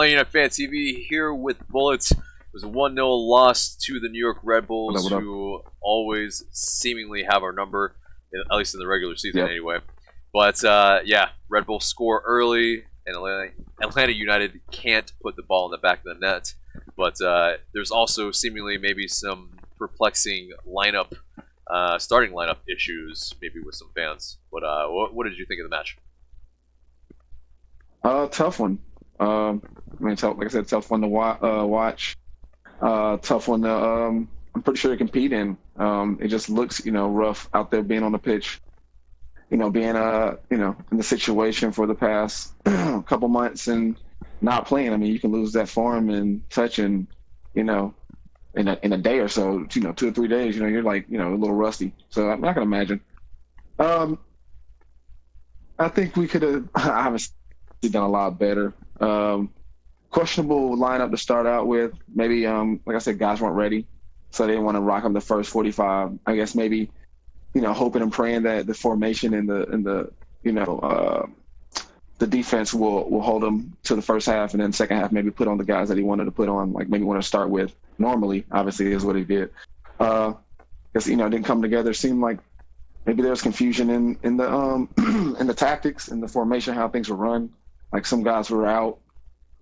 Atlanta United Fan TV here with Bullitt. It was a 1-0 loss to the New York Red Bulls, who always seemingly have our number, at least in the regular season anyway. But, yeah, Red Bulls score early, and Atlanta United can't put the ball in the back of the net. But there's also seemingly maybe some perplexing starting lineup issues, maybe with some fans. But what did you think of the match? Tough one. I mean, like I said, tough one to watch. Tough one to, I'm pretty sure to compete in. It just looks, rough out there being on the pitch. Being, in the situation for the past couple months and not playing. I mean, you can lose that form and touch in a day or so, 2 or 3 days, you're like, a little rusty. So I'm not going to imagine. I think we could have, obviously done a lot better. Questionable lineup to start out with. Maybe, like I said, guys weren't ready, so they didn't want to rock them the first 45. I guess maybe, hoping and praying that the formation and the defense will hold them to the first half, and then second half maybe put on the guys that he wanted to put on, like maybe want to start with normally. Obviously, is what he did. Because it didn't come together. Seemed like maybe there was confusion in the in the tactics, in the formation, how things were run. Like some guys were out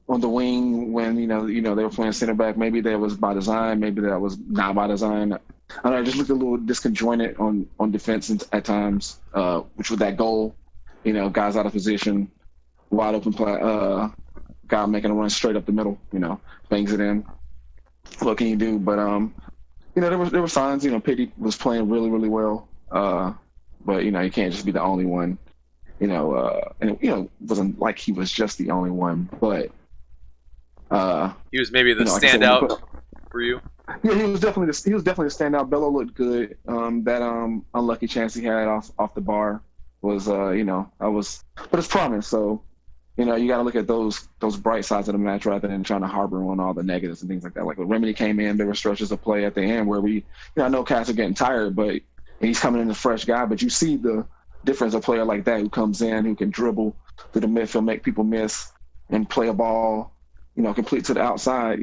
on the wing when they were playing center back. Maybe that was by design. Maybe that was not by design. I don't know. It just looked a little disconjointed on defense at times. Which with that goal, guys out of position, wide open play, guy making a run straight up the middle. Bangs it in. What can you do? But there were signs. Pity was playing really, really well. But you can't just be the only one. And it wasn't like he was just the only one, but he was maybe the standout for you. Yeah, he was definitely the standout. Bello looked good. That unlucky chance he had off the bar was but it's promise. So you got to look at those bright sides of the match rather than trying to harbor on all the negatives and things like that. Like when Rbny came in, there were stretches of play at the end where I know cats are getting tired, but he's coming in a fresh guy, but you see the difference of a player like that who comes in, who can dribble through the midfield, make people miss, and play a ball, complete to the outside,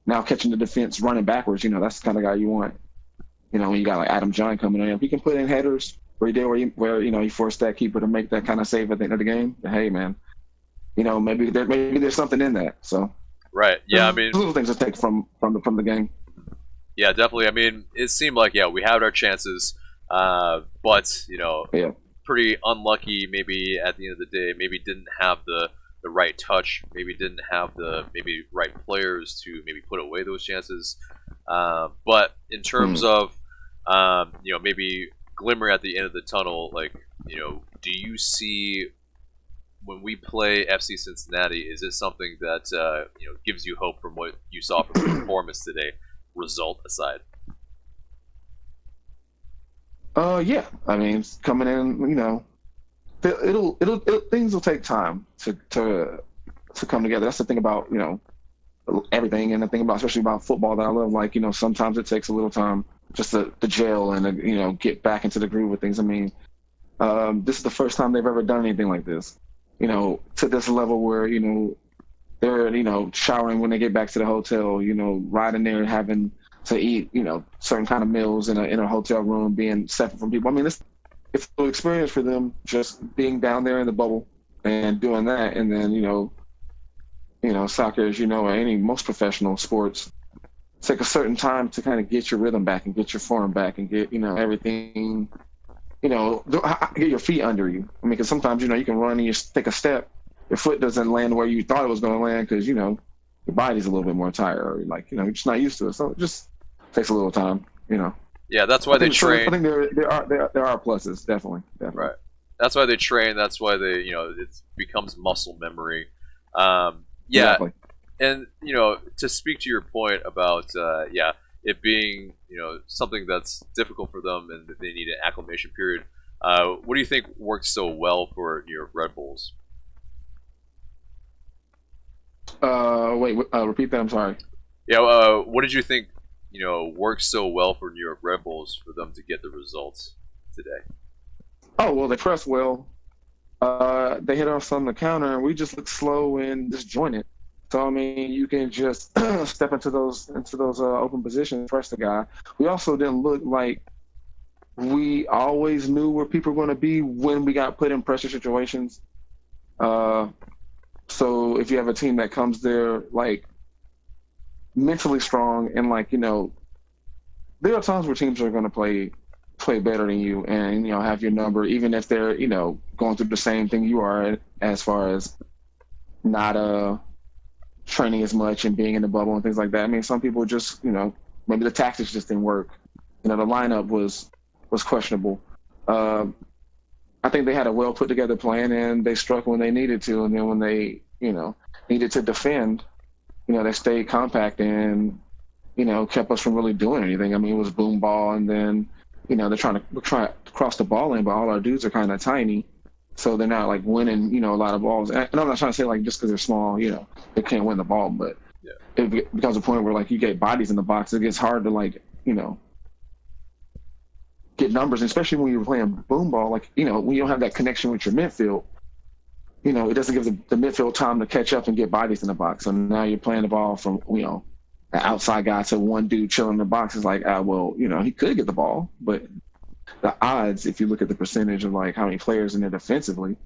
now catching the defense, running backwards, that's the kind of guy you want. When you got like Adam John coming in, if he can put in headers where he forced that keeper to make that kind of save at the end of the game, then, hey man, maybe there's something in that. So right, yeah, I mean, little things to take from the game. Yeah, definitely. I mean, it seemed like we had our chances. But pretty unlucky. Maybe at the end of the day, maybe didn't have the right touch. Maybe didn't have the right players to maybe put away those chances. But in terms of maybe glimmer at the end of the tunnel, do you see when we play FC Cincinnati? Is it something that gives you hope from what you saw from the performance today, result aside? Yeah. I mean, coming in, things will take time to come together. That's the thing about, everything, and the thing about, especially about football that I love, like, sometimes it takes a little time just to gel and, get back into the groove of things. I mean, this is the first time they've ever done anything like this, to this level where, they're, showering when they get back to the hotel, riding there and having to eat, certain kind of meals in a hotel room, being separate from people. I mean, it's an experience for them just being down there in the bubble and doing that. And then, soccer, as most professional sports, take a certain time to kind of get your rhythm back and get your form back and get, everything, get your feet under you. I mean, because sometimes, you can run and you take a step, your foot doesn't land where you thought it was going to land because, your body's a little bit more tired, or you're just not used to it. So it just takes a little time, Yeah, that's why they train. I think there are pluses, definitely. Right. That's why they train. That's why they, it becomes muscle memory. Yeah. Exactly. And to speak to your point about it being something that's difficult for them and that they need an acclimation period. What do you think works so well for New York Red Bulls? Repeat that. I'm sorry. Yeah. What did you think works so well for New York Red Bulls for them to get the results today? Oh, well, they pressed well. They hit us on the counter, and we just looked slow and disjointed. So I mean, you can just step into those open positions, press the guy. We also didn't look like we always knew where people were going to be when we got put in pressure situations. So if you have a team that comes there like mentally strong and like, you know, there are times where teams are going to play better than you and, you know, have your number, even if they're, you know, going through the same thing you are as far as not training as much and being in the bubble and things like that. I mean, some people just, you know, maybe the tactics just didn't work. You know, the lineup was questionable. I think they had a well put together plan and they struck when they needed to. And then when they, you know, needed to defend, you know, they stayed compact and, you know, kept us from really doing anything. I mean, it was boom ball and then, you know, they're trying to cross the ball in, but all our dudes are kind of tiny. So they're not like winning, you know, a lot of balls. And I'm not trying to say like just because they're small, you know, they can't win the ball, but it becomes a point where like you get bodies in the box, it gets hard to like, you know, get numbers, especially when you're playing boom ball. Like, you know, when you don't have that connection with your midfield, you know, it doesn't give the midfield time to catch up and get bodies in the box. So now you're playing the ball from, you know, an outside guy to one dude chilling in the box is like, well, you know, he could get the ball, but the odds, if you look at the percentage of like how many players in there defensively,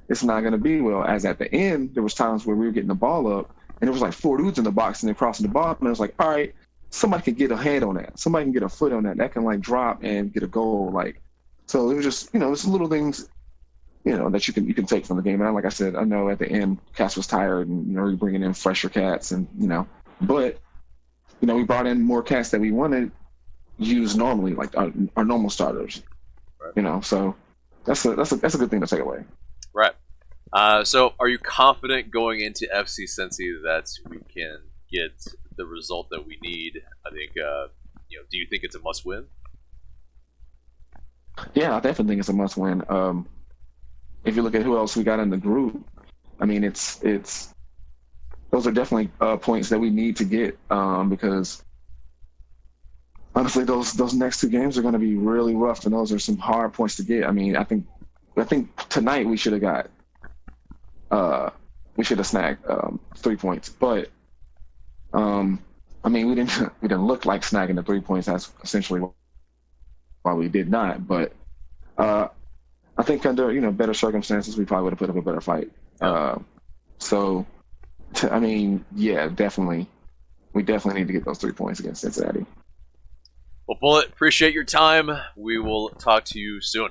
it's not going to be well. As at the end, there was times where we were getting the ball up and there was like 4 dudes in the box and they're crossing the ball. And it was like, all right, somebody can get a hand on that. Somebody can get a foot on that. That can like drop and get a goal. Like, so it was just, you know, it's little things, you know, that you can take from the game. And like I said, I know at the end, Cass was tired and, you know, we're bringing in fresher cats and, you know, but, you know, we brought in more cats that we wanted use normally, like our normal starters, right. You know, so that's a good thing to take away. Right. So are you confident going into FC Cincy that we can get the result that we need? I think, you know, do you think it's a must win? Yeah, I definitely think it's a must win. If you look at who else we got in the group, I mean, it's those are definitely points that we need to get because honestly, those next 2 games are going to be really rough, and those are some hard points to get. I mean, I think tonight we should have snagged 3 points, but I mean, we didn't look like snagging the 3 points. That's essentially why we did not. But I think under, you know, better circumstances, we probably would have put up a better fight. I mean, yeah, definitely, we definitely need to get those 3 points against Cincinnati. Well, Bullitt, appreciate your time. We will talk to you soon.